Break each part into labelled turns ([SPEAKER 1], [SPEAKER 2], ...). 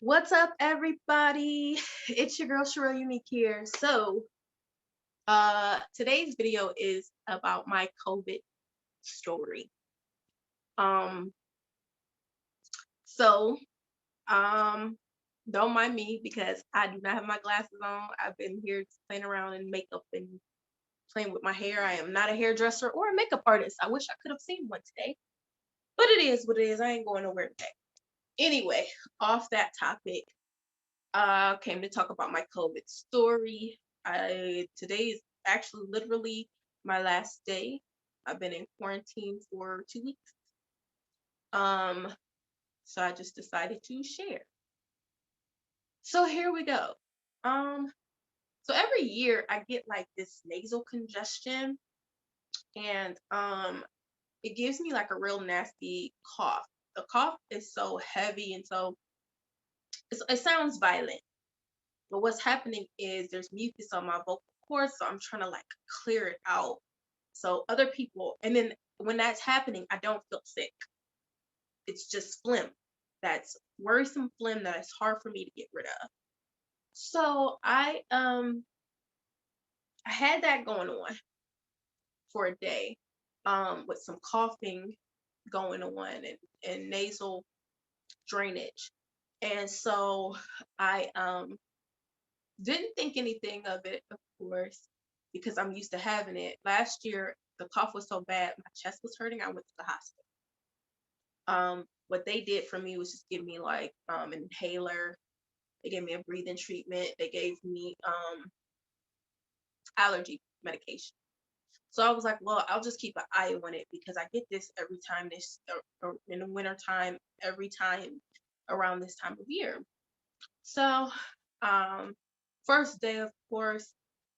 [SPEAKER 1] What's up, everybody? It's your girl Sherelle Unique here. Today's video is about my COVID story. Um, so, um, don't mind me because I do not have my glasses on. I've been here playing around in makeup and playing with my hair. I am not a hairdresser or a makeup artist. I wish I could have seen one today, but it is what it is. I ain't going nowhere today. Anyway, off that topic. Came to talk about my COVID story. Today is actually literally my last day. I've been in quarantine for 2 weeks. Um, so I just decided to share. So here we go. Um, so every year I get like this nasal congestion and it gives me like a real nasty cough. The cough is so heavy and it sounds violent. But what's happening is there's mucus on my vocal cords, so I'm trying to like clear it out. So other people, and then when that's happening, I don't feel sick. It's just phlegm. That's worrisome phlegm that is hard for me to get rid of. So I had that going on for a day, with some coughing going on and nasal drainage. And so I didn't think anything of it, of course, because I'm used to having it. Last year, the cough was so bad, my chest was hurting. I went to the hospital. What they did for me was just give me like an inhaler. They gave me a breathing treatment. They gave me allergy medication. So I was like, well, I'll just keep an eye on it because I get this every time or in the winter time, every time around this time of year. So, um, first day, of course,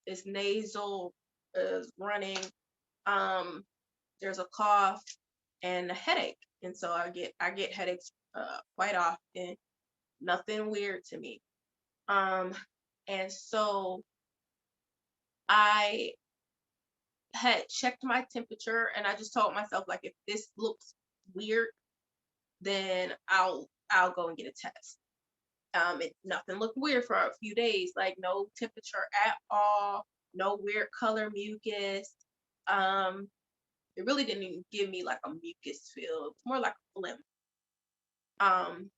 [SPEAKER 1] is nasal is running. Um, there's a cough and a headache, and so I get headaches quite often. Nothing weird to me. Um, and so I had checked my temperature, and I just told myself like, if this looks weird, then I'll go and get a test. Nothing looked weird for a few days, like no temperature at all, no weird color mucus. Um, it really didn't even give me like a mucus feel. It's more like a phlegm. Um,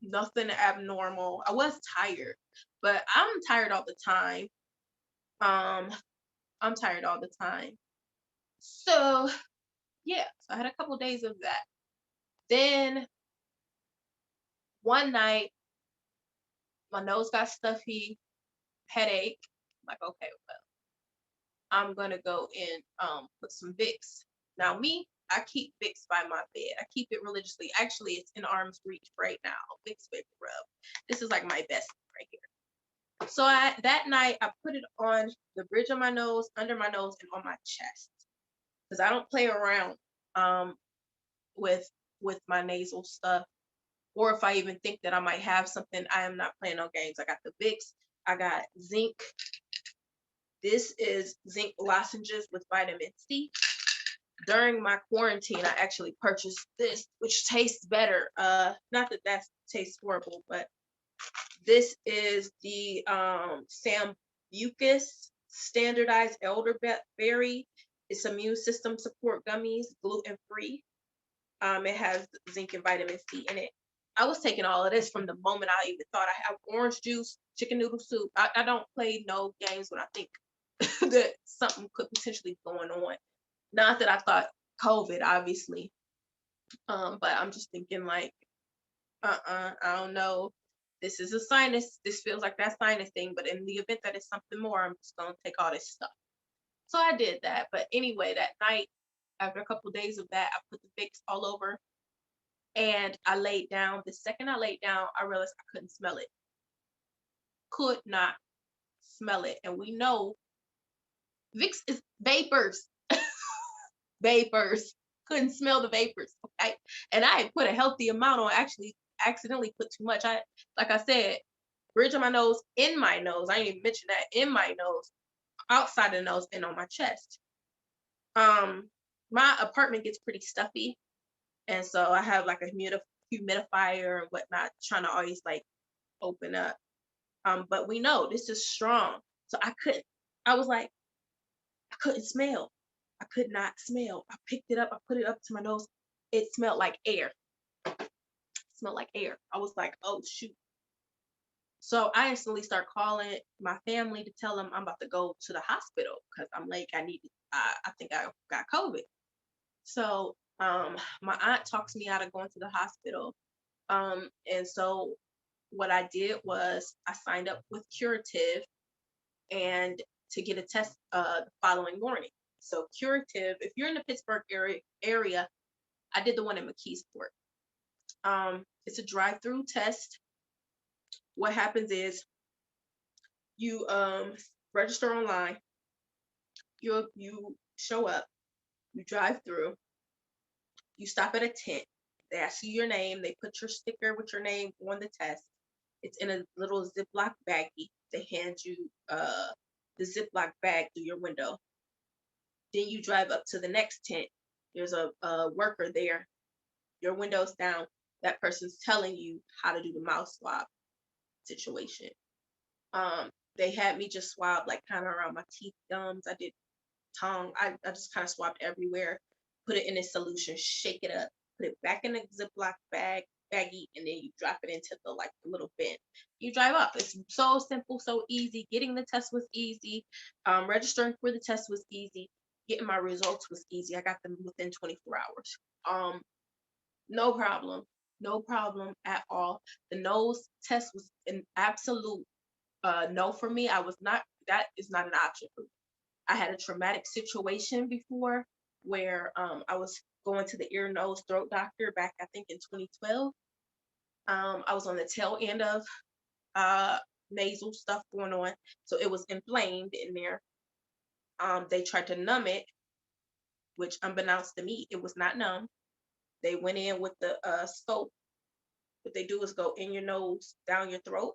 [SPEAKER 1] Nothing abnormal. I was tired, but I'm tired all the time. Um, I'm tired all the time. So yeah, so I had a couple days of that. Then one night, my nose got stuffy, headache. Like, okay, well, I'm gonna go and put some Vicks. Now me, I keep Vicks by my bed. I keep it religiously. Actually, it's in arm's reach right now. Vicks Vapor Rub. This is like my best right here. So I that night I put it on the bridge of my nose, under my nose, and on my chest because I don't play around um with my nasal stuff. Or if I even think that I might have something, I am not playing no games. I got the Vicks. I got zinc. This is zinc lozenges with vitamin C. During my quarantine, I actually purchased this, which tastes better. Not that that tastes horrible, but this is the Sambucus standardized elderberry. It's immune system support gummies, gluten free. It has zinc and vitamin C in it. I was taking all of this from the moment I even thought I have orange juice, chicken noodle soup. I don't play no games when I think that something could potentially be going on. Not that I thought COVID, obviously. But I'm just thinking like, I don't know. This is a sinus. This feels like that sinus thing, but in the event that it's something more, I'm just gonna take all this stuff. So I did that. But anyway, that night, after a couple of days of that, I put the Vicks all over and I laid down. The second I laid down, I realized I couldn't smell it. Could not smell it. And we know Vicks is vapors. Vapors. Couldn't smell the vapors. Okay. And I had put a healthy amount on, actually accidentally put too much. Like I said, bridge of my nose, in my nose. I didn't even mention that, in my nose, outside of the nose, and on my chest. Um, my apartment gets pretty stuffy. And so I have like a humidifier and whatnot, trying to always like open up. But we know this is strong. So I couldn't, I was like, I couldn't smell. I could not smell. I picked it up, I put it up to my nose. It smelled like air. It smelled like air. I was like, oh shoot. So I instantly start calling my family to tell them I'm about to go to the hospital because I'm like, I think I got COVID. So my aunt talks me out of going to the hospital. And so what I did was I signed up with Curative and to get a test the following morning. So Curative, if you're in the Pittsburgh area, I did the one in McKeesport. It's a drive-through test. What happens is you register online, you show up, you drive through, you stop at a tent. They ask you your name. They put your sticker with your name on the test. It's in a little Ziploc baggie. They hand you the Ziploc bag through your window. Then you drive up to the next tent. There's a worker there. Your window's down. That person's telling you how to do the mouth swab situation. They had me just swab like kind of around my teeth, gums. I did tongue. I just kind of swabbed everywhere. Put it in a solution, shake it up, put it back in the Ziploc baggie, and then you drop it into the like the little bin. You drive up. It's so simple, so easy. Getting the test was easy. Registering for the test was easy. Getting my results was easy. I got them within 24 hours. No problem. No problem at all. The nose test was an absolute no for me. I was not, that is not an option for me. I had a traumatic situation before where I was going to the ear, nose, throat doctor back, I think, in 2012. I was on the tail end of uh, nasal stuff going on. So it was inflamed in there. They tried to numb it, which unbeknownst to me, it was not numb. They went in with the scope. What they do is go in your nose, down your throat.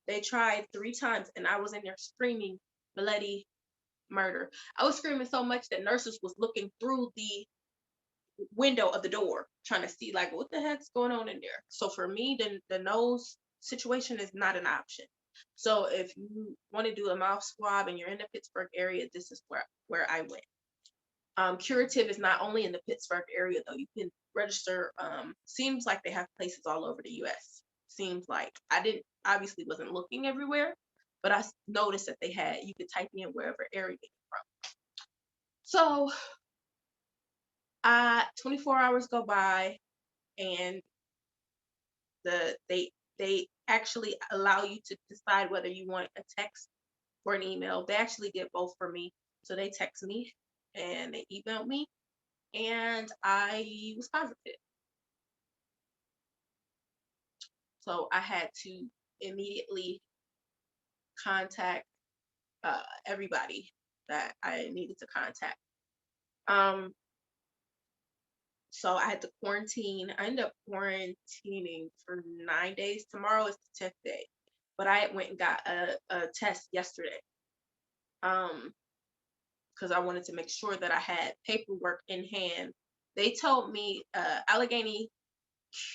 [SPEAKER 1] They tried 3 times, and I was in there screaming bloody murder. I was screaming so much that nurses was looking through the window of the door trying to see like what the heck's going on in there. So for me, the nose situation is not an option. So if you want to do a mouth swab and you're in the Pittsburgh area, this is where I went. Curative is not only in the Pittsburgh area though. You can register. Seems like they have places all over the U.S. Seems like I didn't obviously wasn't looking everywhere, but I noticed that they had. You could type in wherever area you're from. So 24 hours go by, and they actually allow you to decide whether you want a text or an email. They actually did both for me. So they text me and they emailed me, and I was positive. So I had to immediately contact everybody that I needed to contact. Um, so I had to quarantine. I ended up quarantining for 9 days. Tomorrow is the 10th day, but I went and got a test yesterday. Because I wanted to make sure that I had paperwork in hand. They told me, Allegheny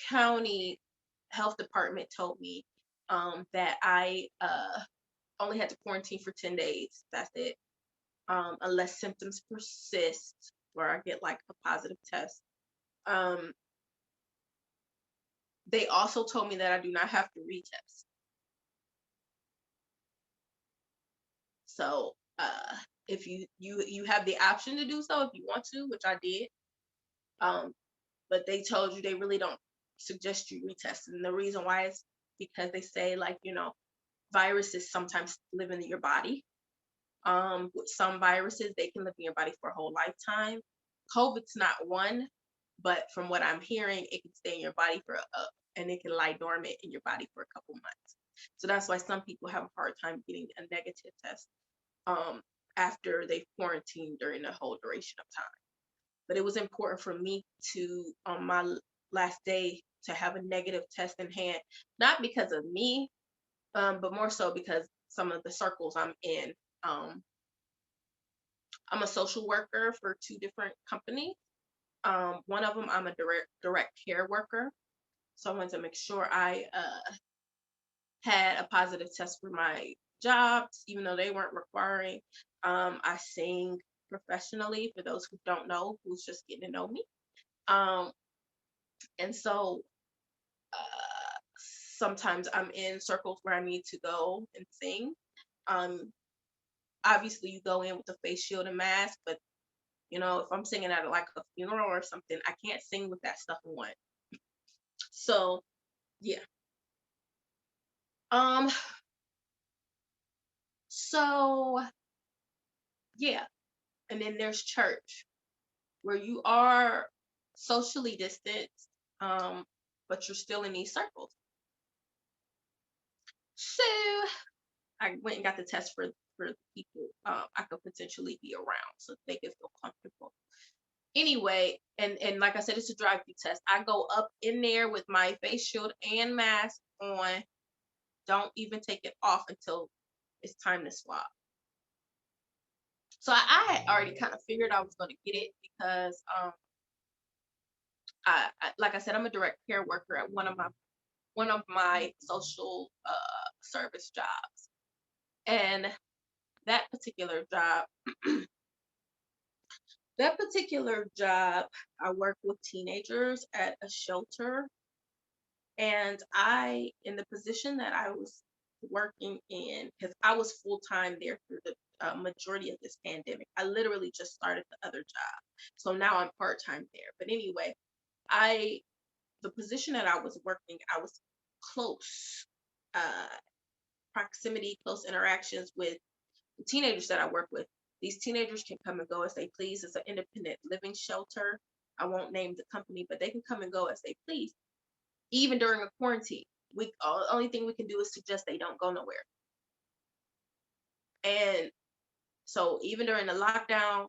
[SPEAKER 1] County Health Department told me that I only had to quarantine for 10 days. That's it. Unless symptoms persist, where I get like a positive test. They also told me that I do not have to retest. So if you have the option to do so if you want to, which I did. But they told you they really don't suggest you retest. And the reason why is because they say like, viruses sometimes live in your body. With some viruses, they can live in your body for a whole lifetime. COVID's not one, but from what I'm hearing, it can stay in your body and it can lie dormant in your body for a couple months. So that's why some people have a hard time getting a negative test after they've quarantined during the whole duration of time. But it was important for me to, on my last day, to have a negative test in hand, not because of me, but more so because some of the circles I'm in. I'm a social worker for 2 different companies. One of them, I'm a direct care worker. So I wanted to make sure I had a positive test for my jobs, even though they weren't requiring. I sing professionally for those who don't know, who's just getting to know me. Um, and so sometimes I'm in circles where I need to go and sing. Um, Obviously, you go in with a face shield and mask, but if I'm singing at like a funeral or something, I can't sing with that stuff on. So yeah. Um, so yeah, and then there's church where you are socially distanced, um, but you're still in these circles. So I went and got the test for the people I could potentially be around so they could feel comfortable. Anyway, and like I said, it's a drive-through test. I go up in there with my face shield and mask on. Don't even take it off until it's time to swab. So I had already kind of figured I was going to get it because like I said, I'm a direct care worker at one of my social service jobs, and that particular job, that particular job, I work with teenagers at a shelter, and in the position that I was working in, because I was full time there through the majority of this pandemic. I literally just started the other job, so now I'm part time there. But anyway, I the position that I was working, I was close uh, proximity, close interactions with the teenagers that I work with. These teenagers can come and go as they please. It's an independent living shelter. I won't name the company, but they can come and go as they please, even during a quarantine. Only thing we can do is suggest they don't go nowhere. And so even during the lockdown,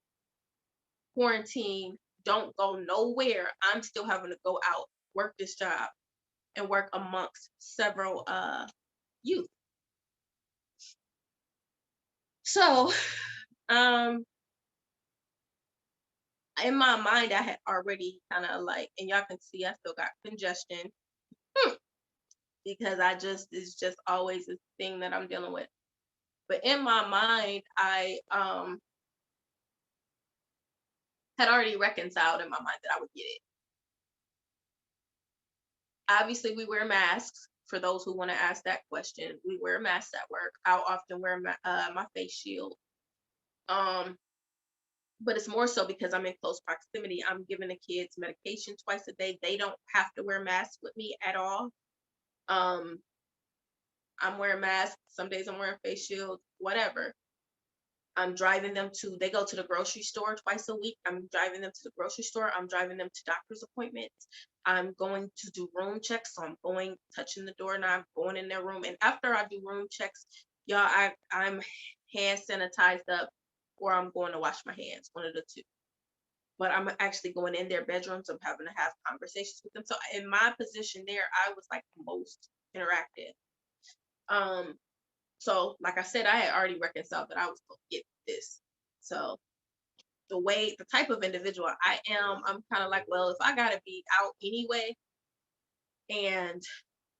[SPEAKER 1] quarantine, don't go nowhere. I'm still having to go out, work this job, and work amongst several youth. So, um, in my mind, I had already kind of like, and y'all can see I still got congestion because it's just always a thing that I'm dealing with. But in my mind, I had already reconciled in my mind that I would get it. Obviously, we wear masks. For those who want to ask that question, we wear masks at work. I'll often wear my face shield. Um, but it's more so because I'm in close proximity. I'm giving the kids medication twice a day. They don't have to wear masks with me at all. Um, I'm wearing masks. Some days I'm wearing face shields, whatever. I'm driving them they go to the grocery store twice a week. I'm driving them to the grocery store. I'm driving them to doctor's appointments. I'm going to do room checks. So I'm going, touching the doorknob, going in their room. And after I do room checks, y'all, I'm hand sanitized up or I'm going to wash my hands, one of the two. But I'm actually going in their bedrooms. I'm having to have conversations with them. So in my position there, I was like most interactive. Um, so, like I said, I had already reconciled that I was going to get this. So, the type of individual I am, I'm kind of like, well, if I got to be out anyway, and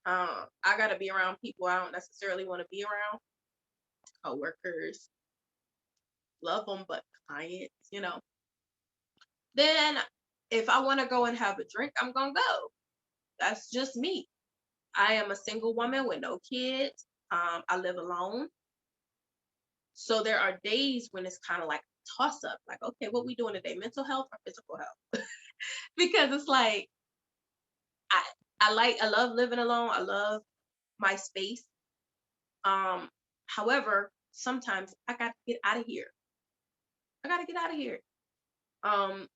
[SPEAKER 1] I got to be around people I don't necessarily want to be around, coworkers, love them, but clients, then if I want to go and have a drink, I'm going to go. That's just me. I am a single woman with no kids. I live alone. So there are days when it's kind of like a toss up, like, okay, what we doing today? Mental health or physical health? Because it's like I I love living alone. I love my space. Um, However, sometimes I gotta get out of here. I gotta get out of here. Um,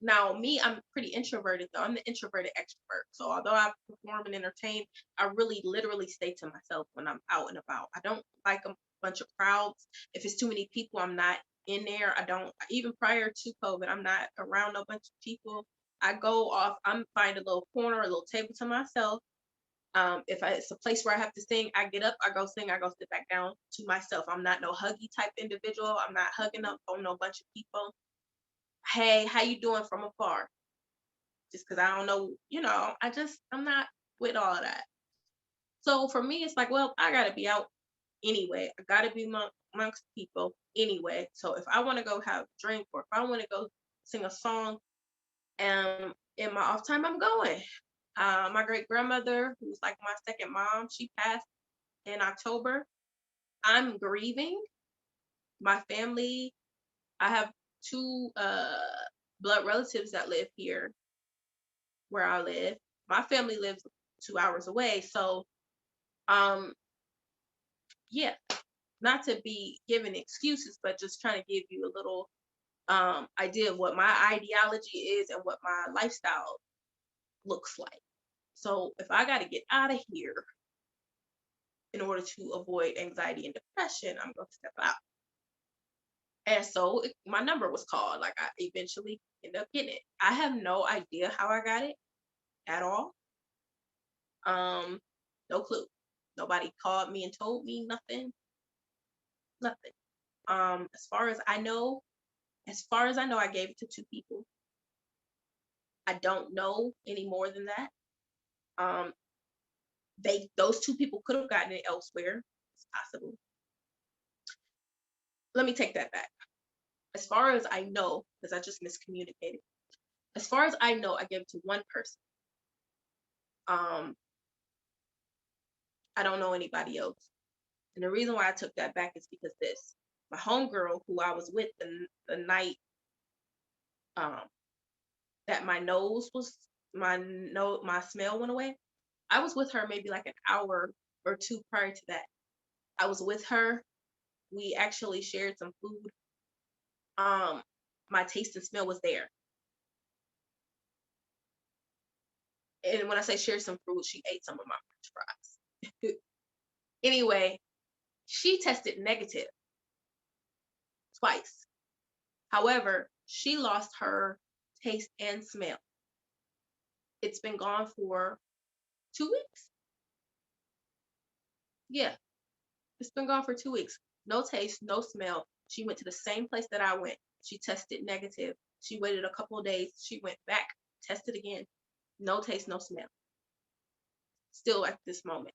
[SPEAKER 1] Now me, I'm pretty introverted though. I'm the introverted extrovert. So although I perform and entertain, I really literally stay to myself when I'm out and about. I don't like a bunch of crowds. If it's too many people, I'm not in there. I don't even prior to COVID, I'm not around a bunch of people. I go off, I'm find a little corner, a little table to myself. If it's a place where I have to sing, I get up, I go sing, I go sit back down to myself. I'm not no huggy type individual. I'm not hugging up on no bunch of people. Hey, how you doing from afar? just because I don't know, I'm not with all that. So for me, it's like, well, I gotta be out anyway. I gotta be amongst people anyway. So if I want to go have a drink or if I want to go sing a song, in my off time, I'm going. My great grandmother, who's like my second mom, she passed in October. I'm grieving. My family, I have two blood relatives that live here where I live. My family lives 2 hours away. So um yeah, not to be giving excuses, but just trying to give you a little idea of what my ideology is and what my lifestyle looks like. So if I got to get out of here in order to avoid anxiety and depression, I'm going to step out. And so my number was called. Like I eventually ended up getting it. I have no idea how I got it at all. Um, no clue. Nobody called me and told me nothing. Nothing. As far as I know, I gave it to two people. I don't know any more than that. Um, those two people could have gotten it elsewhere. It's possible. Let me take that back. As far as I know, because I just miscommunicated. As far as I know, I gave it to one person. Um, I don't know anybody else. And the reason why I took that back is because my homegirl who I was with the night um that my smell went away. I was with her maybe like an hour or two prior to that. I was with her. We actually shared some food. Um, my taste and smell was there. And when I say share some food, she ate some of my French fries. Anyway, she tested negative twice. However, she lost her taste and smell. It's been gone for 2 weeks. Yeah, it's been gone for 2 weeks. No taste, no smell. She went to the same place that I went. She tested negative. She waited a couple of days. She went back, tested again. No taste, no smell. Still at this moment.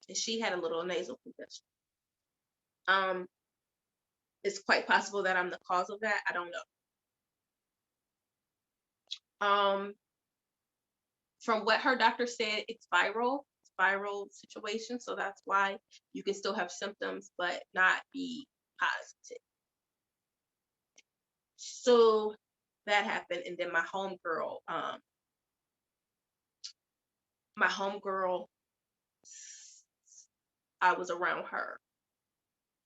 [SPEAKER 1] And she had a little nasal congestion. Um, it's quite possible that I'm the cause of that. I don't know. From what her doctor said, it's viral situation. So that's why you can still have symptoms, but not be positive. So that happened. And then my homegirl, I was around her.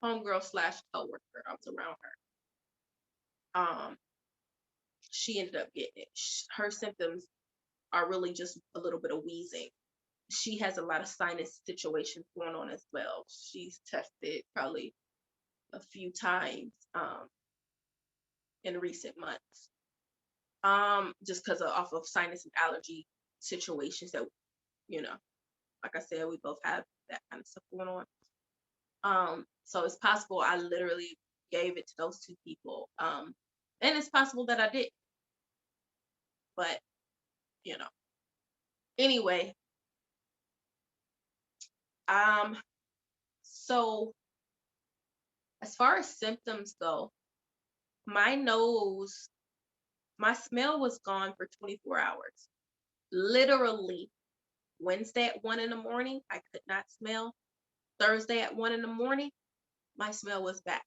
[SPEAKER 1] Homegirl slash coworker, I was around her. She ended up getting it. Her symptoms are really just a little bit of wheezing. She has a lot of sinus situations going on as well. She's tested probably a few times in recent months. Just because off of sinus and allergy situations that, like I said, we both have that kind of stuff going on. So it's possible I literally gave it to those two people. And it's possible that I did, but you know. Anyway, um, so as far as symptoms go, my nose, my smell was gone for 24 hours. Literally, Wednesday at 1 in the morning, I could not smell. Thursday at 1 in the morning, my smell was back.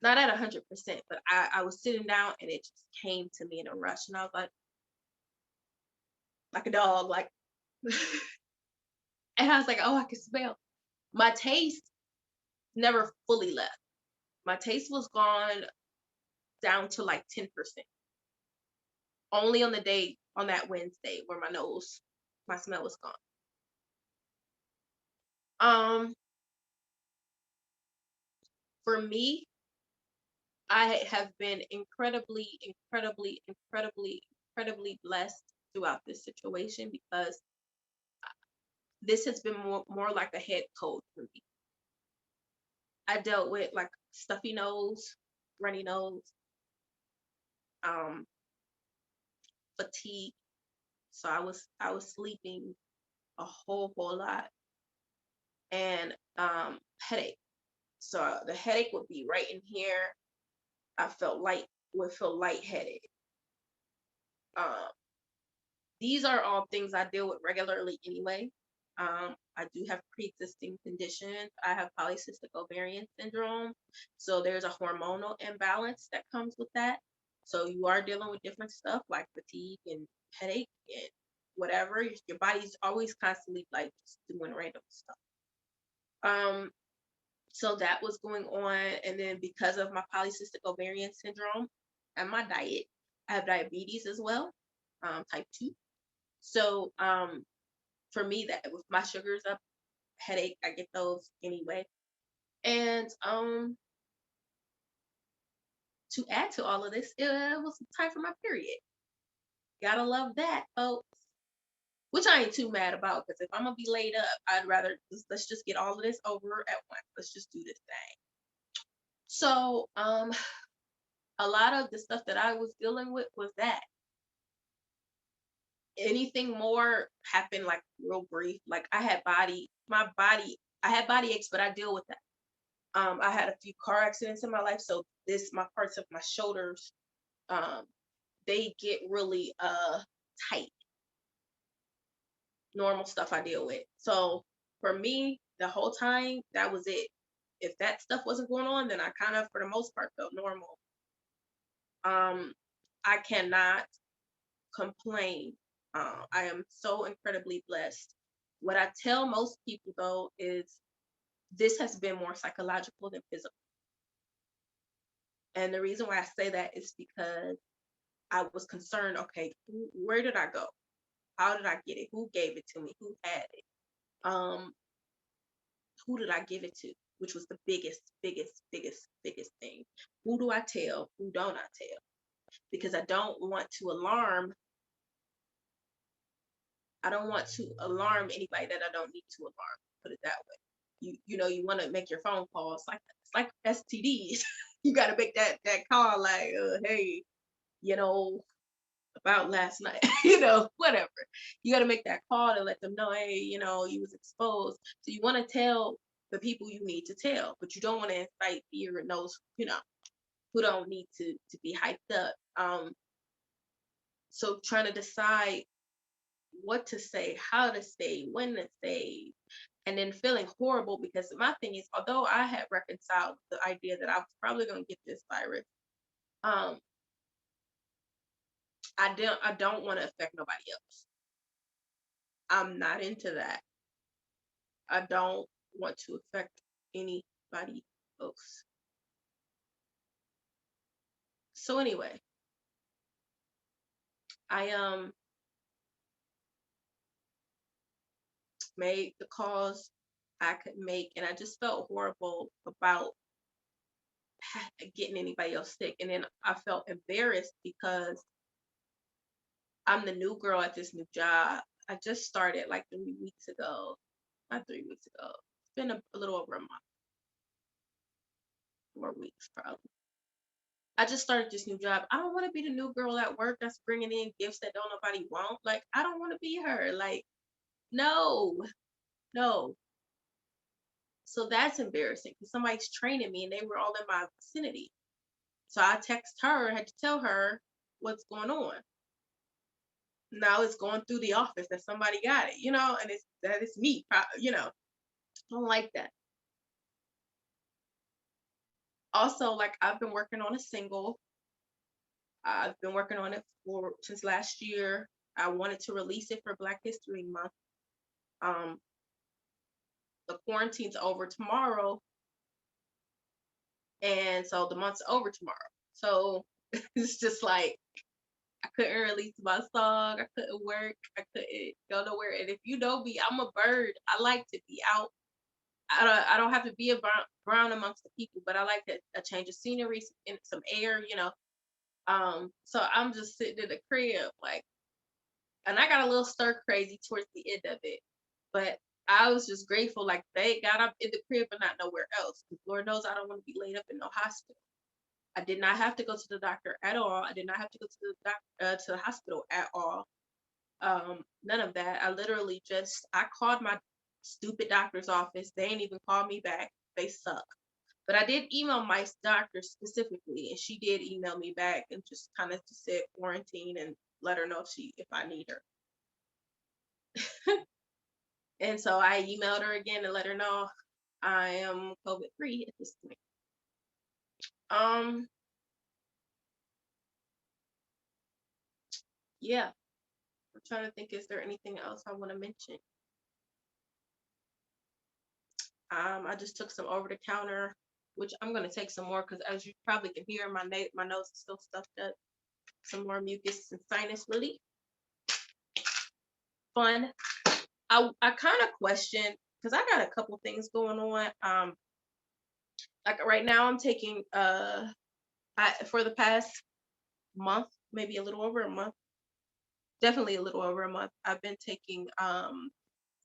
[SPEAKER 1] Not at 100%, but I was sitting down and it just came to me in a rush. And I was like a dog, like, and I was like, oh, I can smell. My taste never fully left. My taste was gone down to like 10%. Only on the day, on that Wednesday, where my smell was gone. Um, for me, I have been incredibly, incredibly, incredibly, incredibly blessed throughout this situation because this has been more like a head cold for me. I dealt with like stuffy nose, runny nose, um, fatigue. So I was sleeping a whole lot, and headache. So the headache would be right in here. I felt light would feel lightheaded. Um, these are all things I deal with regularly anyway. I do have pre-existing conditions. I have polycystic ovarian syndrome. So there's a hormonal imbalance that comes with that. So you are dealing with different stuff like fatigue and headache and whatever. Your body's always constantly like just doing random stuff. Um, so that was going on. And then because of my polycystic ovarian syndrome and my diet, I have diabetes as well, type 2. So for me, that with my sugars up, headache, I get those anyway. And to add to all of this, it was time for my period. Gotta love that, folks. Which I ain't too mad about because if I'm gonna be laid up, I'd rather let's just get all of this over at once. Let's just do this thing. So a lot of the stuff that I was dealing with was that. Anything more happened like real brief. Like I had body aches, but I deal with that. I had a few car accidents in my life, so my parts of my shoulders, um, they get really tight. Normal stuff I deal with. So for me, the whole time that was it. If that stuff wasn't going on, then I kind of, for the most part, felt normal. Um, I cannot complain. I am so incredibly blessed. What I tell most people though is this has been more psychological than physical. And the reason why I say that is because I was concerned, okay, where did I go? How did I get it? Who gave it to me? Who had it? Um, who did I give it to? Which was the biggest thing. Who do I tell? Who don't I tell? Because I don't want to alarm anybody that I don't need to alarm. Put it that way. You want to make your phone calls like STDs. You got to make that call like, hey, you know, about last night, whatever. You got to make that call to let them know, hey, you was exposed. So you want to tell the people you need to tell, but you don't want to incite fear in those, who don't need to be hyped up. So trying to decide what to say, how to say, when to say, and then feeling horrible because my thing is, although I had reconciled the idea that I was probably going to get this virus, um, I don't want to affect nobody else. I'm not into that. I don't want to affect anybody else. So anyway, I made the calls I could make, and I just felt horrible about getting anybody else sick. And then I felt embarrassed because I'm the new girl at this new job. I just started like 3 weeks ago. Not 3 weeks ago. It's been a little over a month, 4 weeks probably. I just started this new job. I don't want to be the new girl at work that's bringing in gifts that don't nobody want. Like, I don't want to be her. Like, no, no. So that's embarrassing because somebody's training me and they were all in my vicinity. So I text her, had to tell her what's going on. Now it's going through the office that somebody got it, and it's me, I don't like that. Also, like I've been working on a single. I've been working on it for since last year. I wanted to release it for Black History Month. Um, the quarantine's over tomorrow, and so the month's over tomorrow. So it's just like I couldn't release my song. I couldn't work. I couldn't go nowhere. And if you know me, I'm a bird. I like to be out. I don't have to be around amongst the people, but I like a change of scenery and some air. So I'm just sitting in the crib, like, and I got a little stir crazy towards the end of it, but I was just grateful, like, thank God I'm in the crib and not nowhere else. 'Cause Lord knows I don't want to be laid up in no hospital. I did not have to go to the doctor at all. I did not have to go to the to the hospital at all. None of that. I literally just I called my stupid doctor's office. They ain't even called me back. They suck. But I did email my doctor specifically, and she did email me back and just kind of just said quarantine and let her know if I need her. And so I emailed her again and let her know I am COVID free at this point. Um, yeah, I'm trying to think, is there anything else I want to mention? I just took some over the counter, which I'm gonna take some more because as you probably can hear, my nose is still stuffed up. Some more mucus and sinus relief. Fun. I kind of question because I got a couple things going on. Like right now I'm taking for the past month, maybe a little over a month, definitely a little over a month, I've been taking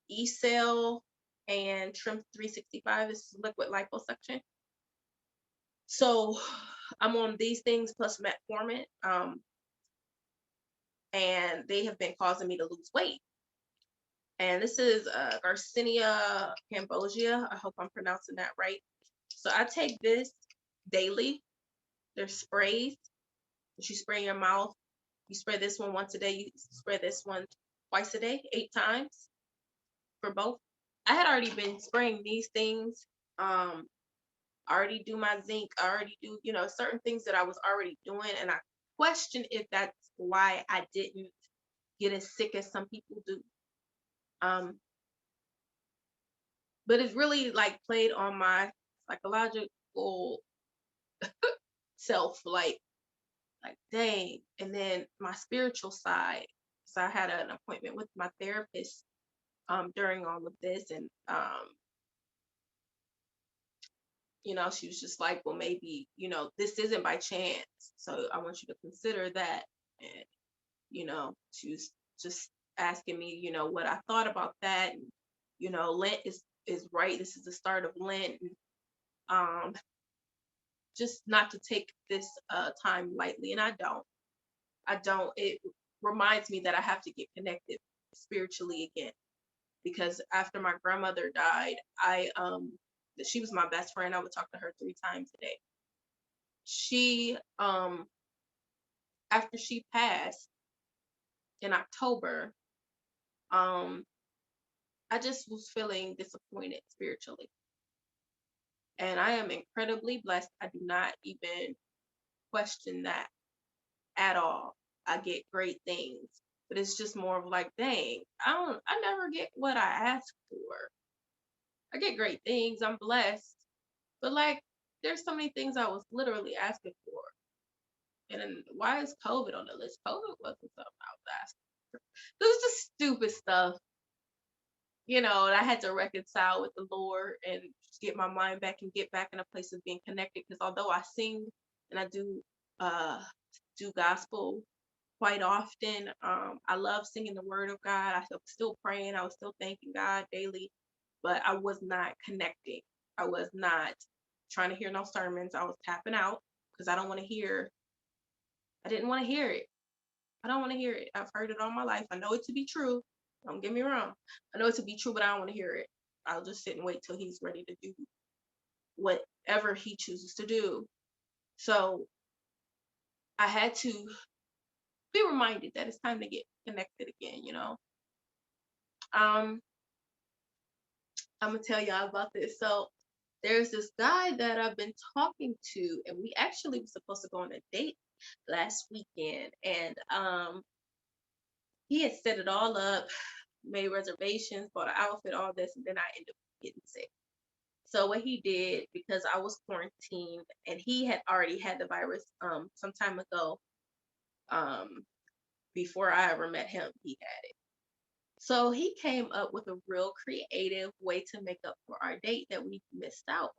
[SPEAKER 1] E-Cell and Trim 365. This is liquid liposuction. So I'm on these things plus metformin, and they have been causing me to lose weight. And this is Garcinia cambogia. I hope I'm pronouncing that right. So I take this daily. There's sprays that you spray in your mouth. You spray this one once a day. You spray this one twice a day, 8 times for both. I had already been spraying these things. I already do my zinc. I already do, certain things that I was already doing. And I question if that's why I didn't get as sick as some people do. But it's really like played on my psychological self, like dang. And then my spiritual side. So I had an appointment with my therapist during all of this, and she was just like, well, maybe, this isn't by chance. So I want you to consider that. And, she was just asking me, what I thought about that. And, Lent is right. This is the start of Lent. And, just not to take this time lightly. And I don't. It reminds me that I have to get connected spiritually again, because after my grandmother died, she was my best friend. I would talk to her 3 times a day. She After she passed in October, um I just was feeling disappointed spiritually. And I am incredibly blessed. I do not even question that at all. I get great things. But it's just more of like, dang, I never get what I asked for. I get great things. I'm blessed. But like there's so many things I was literally asking for. And then why is COVID on the list? COVID wasn't something I was asking for. This is just stupid stuff, and I had to reconcile with the Lord and just get my mind back and get back in a place of being connected. Because although I sing and I do gospel quite often, I love singing the word of God. I was still praying. I was still thanking God daily, but I was not connecting. I was not trying to hear no sermons. I was tapping out because I didn't want to hear it. I don't want to hear it. I've heard it all my life. I know it to be true. Don't get me wrong. I know it to be true, but I don't want to hear it. I'll just sit and wait till he's ready to do whatever he chooses to do. So I had to be reminded that it's time to get connected again. Um, I'm gonna tell y'all about this. So there's this guy that I've been talking to, and we actually were supposed to go on a date last weekend, and he had set it all up, made reservations, bought an outfit, all this, and then I ended up getting sick. So what he did, because I was quarantined and he had already had the virus some time ago, um, before I ever met him, he had it. So he came up with a real creative way to make up for our date that we missed out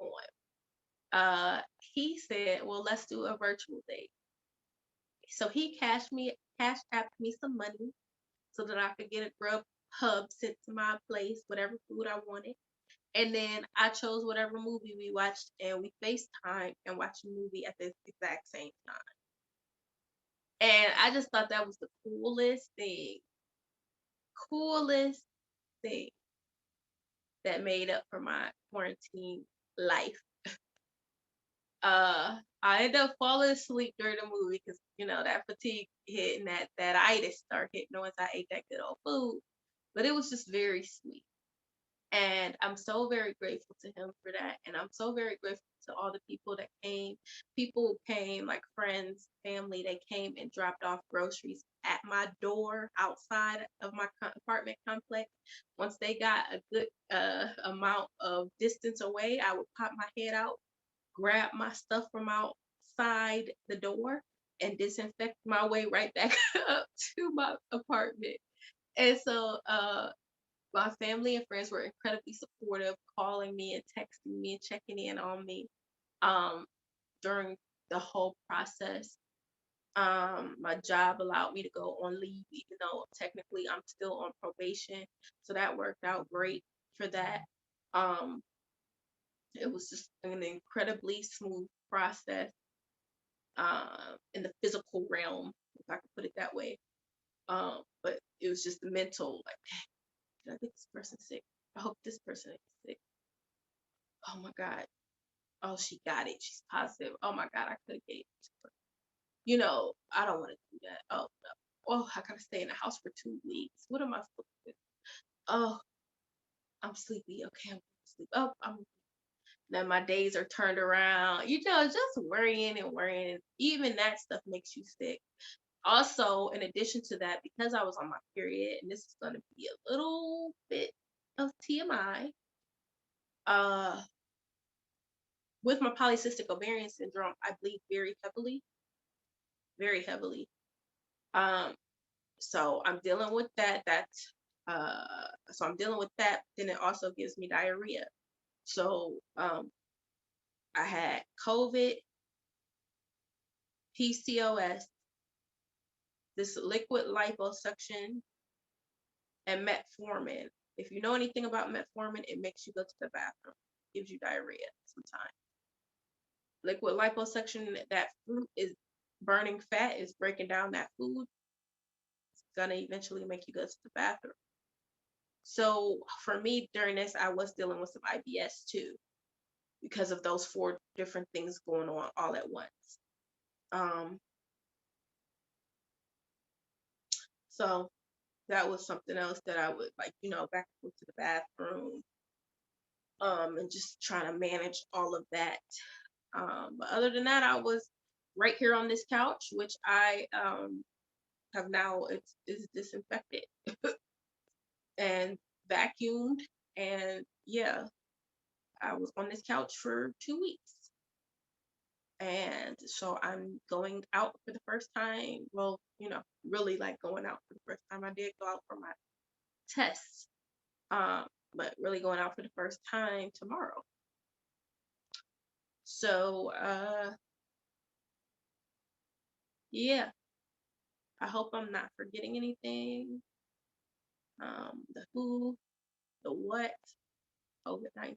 [SPEAKER 1] on. He said, well, let's do a virtual date. So he cash apped me some money so that I could get a Grub Hub sent to my place, whatever food I wanted. And then I chose whatever movie we watched, and we FaceTime and watched a movie at the exact same time. And I just thought that was the coolest thing that made up for my quarantine life. I ended up falling asleep during the movie because that fatigue hit and that itis started hitting once I ate that good old food. But it was just very sweet. And I'm so very grateful to him for that. And I'm so very grateful to all the people that came. People came, like friends, family, they came and dropped off groceries at my door outside of my apartment complex. Once they got a good amount of distance away, I would pop my head out, grab my stuff from outside the door, and disinfect my way right back up to my apartment. And so my family and friends were incredibly supportive, calling me and texting me and checking in on me um, during the whole process. My job allowed me to go on leave, even though technically I'm still on probation. So that worked out great for that. Um, it was just an incredibly smooth process in the physical realm, if I could put it that way. But it was just the mental, like, did I get this person sick? I hope this person is sick. Oh my God. Oh, she got it. She's positive. Oh my God, I could have gave it to her. I don't want to do that. Oh no. Oh, I gotta stay in the house for 2 weeks. What am I supposed to do? Oh, I'm sleepy. Okay, I'm going to sleep. Oh, I'm now my days are turned around. Just worrying and worrying. Even that stuff makes you sick. Also, in addition to that, because I was on my period, and this is gonna be a little bit of TMI, uh, with my polycystic ovarian syndrome, I bleed very heavily. Um, so I'm dealing with that. So I'm dealing with that. Then it also gives me diarrhea. So I had COVID, PCOS, this liquid liposuction, and metformin. If you know anything about metformin, it makes you go to the bathroom, gives you diarrhea sometimes. Liquid liposuction, that fruit is burning fat, is breaking down that food. It's gonna eventually make you go to the bathroom. So for me, during this, I was dealing with some IBS too, because of those four different things going on all at once. Um, so that was something else that I would like, back and forth to the bathroom, and just trying to manage all of that. But other than that, I was right here on this couch, which I have now it's is disinfected and vacuumed, and yeah, I was on this couch for 2 weeks. And so I'm going out for the first time. Well, really like going out for the first time. I did go out for my tests, um, but really going out for the first time tomorrow. So, yeah, I hope I'm not forgetting anything. The who, the what, COVID-19,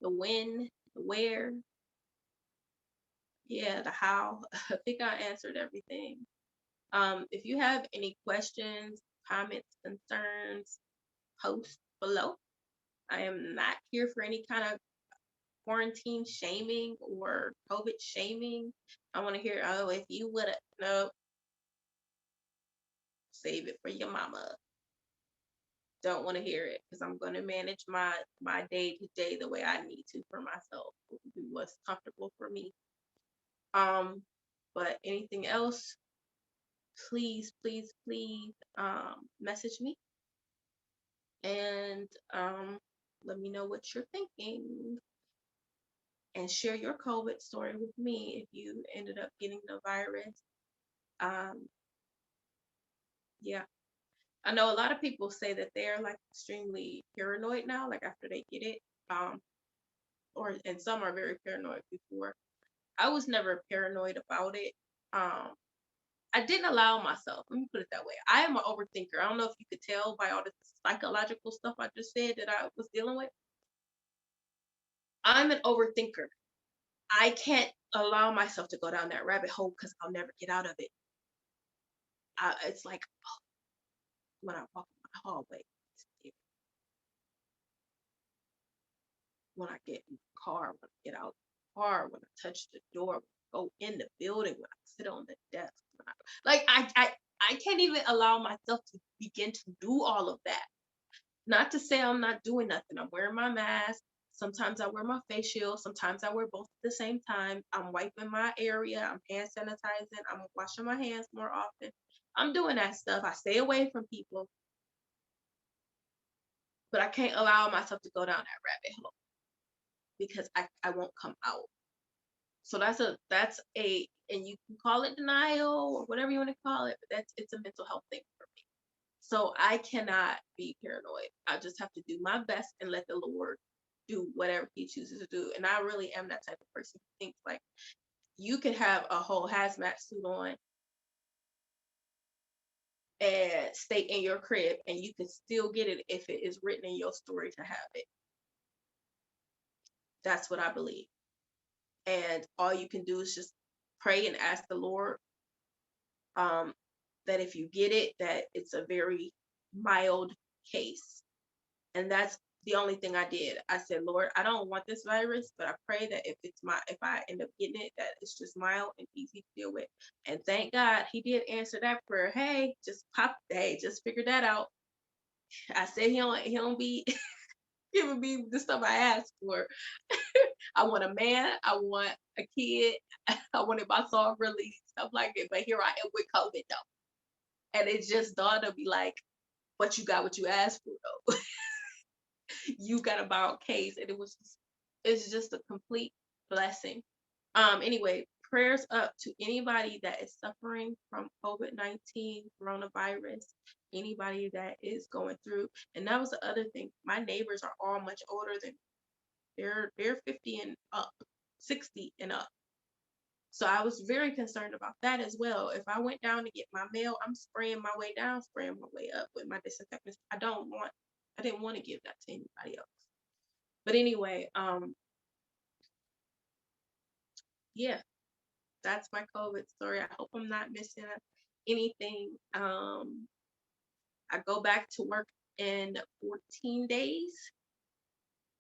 [SPEAKER 1] the when, the where, yeah, the how. I think I answered everything. If you have any questions, comments, concerns, post below. I am not here for any kind of quarantine shaming or COVID shaming. I want to hear, oh, if you would have, no, save it for your mama. Don't want to hear it because I'm going to manage my day to day the way I need to for myself, do what's comfortable for me. But anything else, please, please, please, message me and let me know what you're thinking. And share your COVID story with me if you ended up getting the virus. Um, yeah, I know a lot of people say that they're like extremely paranoid now, like after they get it. Or and some are very paranoid before. I was never paranoid about it. Um, I didn't allow myself. Let me put it that way. I am an overthinker. I don't know if you could tell by all the psychological stuff I just said that I was dealing with. I'm an overthinker. I can't allow myself to go down that rabbit hole because I'll never get out of it. It's like when I walk in my hallway, when I get in the car, when I get out the car, when I touch the door, when I go in the building, when I sit on the desk, when I can't even allow myself to begin to do all of that. Not to say I'm not doing nothing. I'm wearing my mask. Sometimes I wear my face shield. Sometimes I wear both at the same time. I'm wiping my area. I'm hand sanitizing. I'm washing my hands more often. I'm doing that stuff. I stay away from people, but I can't allow myself to go down that rabbit hole because I won't come out. So that's a and you can call it denial or whatever you want to call it, but that's it's a mental health thing for me. So I cannot be paranoid. I just have to do my best and let the Lord do whatever he chooses to do. And I really am that type of person who thinks like you can have a whole hazmat suit on and stay in your crib and you can still get it if it is written in your story to have it. That's what I believe. And all you can do is just pray and ask the Lord um, that if you get it, that it's a very mild case. And that's the only thing I did. I said, Lord, I don't want this virus, but I pray that if I end up getting it, that it's just mild and easy to deal with. And thank God he did answer that prayer. Hey, just figure that out. I said he don't be giving me the stuff I asked for. I want a man, I want a kid, I wanted my song released, stuff like it. But here I am with COVID though. And it just dawned on me like, but you got what you asked for though. You got a borrowed case, and it's just a complete blessing. Anyway, prayers up to anybody that is suffering from COVID-19 coronavirus, anybody that is going through. And that was the other thing. My neighbors are all much older than they're 50 and up, 60 and up. So I was very concerned about that as well. If I went down to get my mail, I'm spraying my way down, spraying my way up with my disinfectant. I didn't want to give that to anybody else. But anyway, yeah, that's my COVID story. I hope I'm not missing anything. I go back to work in 14 days.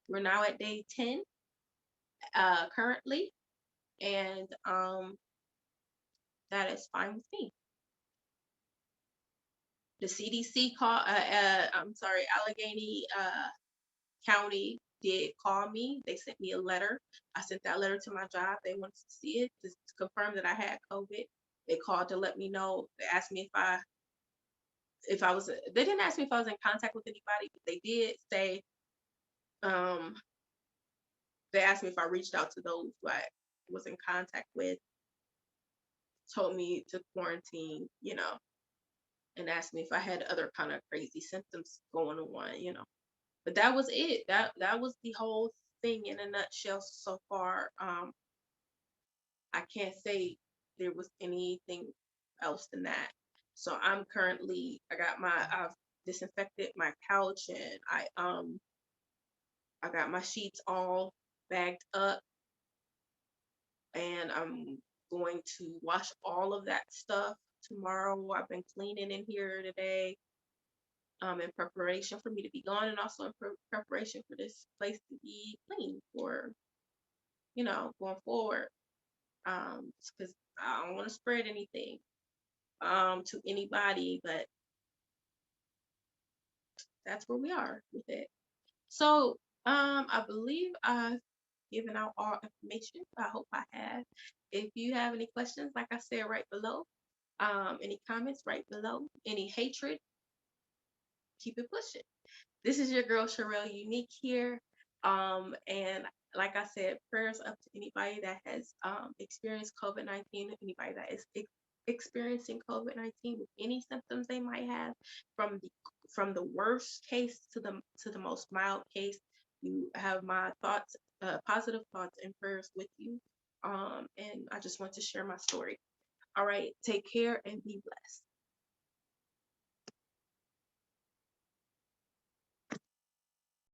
[SPEAKER 1] We're now at day 10, currently, and that is fine with me. The CDC I'm sorry, Allegheny County did call me. They sent me a letter. I sent that letter to my job. They wanted to see it to confirm that I had COVID. They called to let me know. They asked me if I was. They didn't ask me if I was in contact with anybody, but they did say um they asked me if I reached out to those who I was in contact with. Told me to quarantine, and asked me if I had other kind of crazy symptoms going on. But that was it. That was the whole thing in a nutshell so far. I can't say there was anything else than that. So I've disinfected my couch, and I got my sheets all bagged up, and I'm going to wash all of that stuff tomorrow. I've been cleaning in here today, in preparation for me to be gone, and also in preparation for this place to be clean for, going forward. Because I don't want to spread anything to anybody, but that's where we are with it. So I believe I've given out all information. I hope I have. If you have any questions, like I said, right below. Any comments, right below. Any hatred, keep it pushing. This is your girl Sherelle Unique here. And like I said, prayers up to anybody that has experienced COVID-19, anybody that is experiencing COVID-19 with any symptoms they might have, from the worst case to the most mild case. You have my thoughts, positive thoughts and prayers with you. And I just want to share my story. All right, take care and be blessed.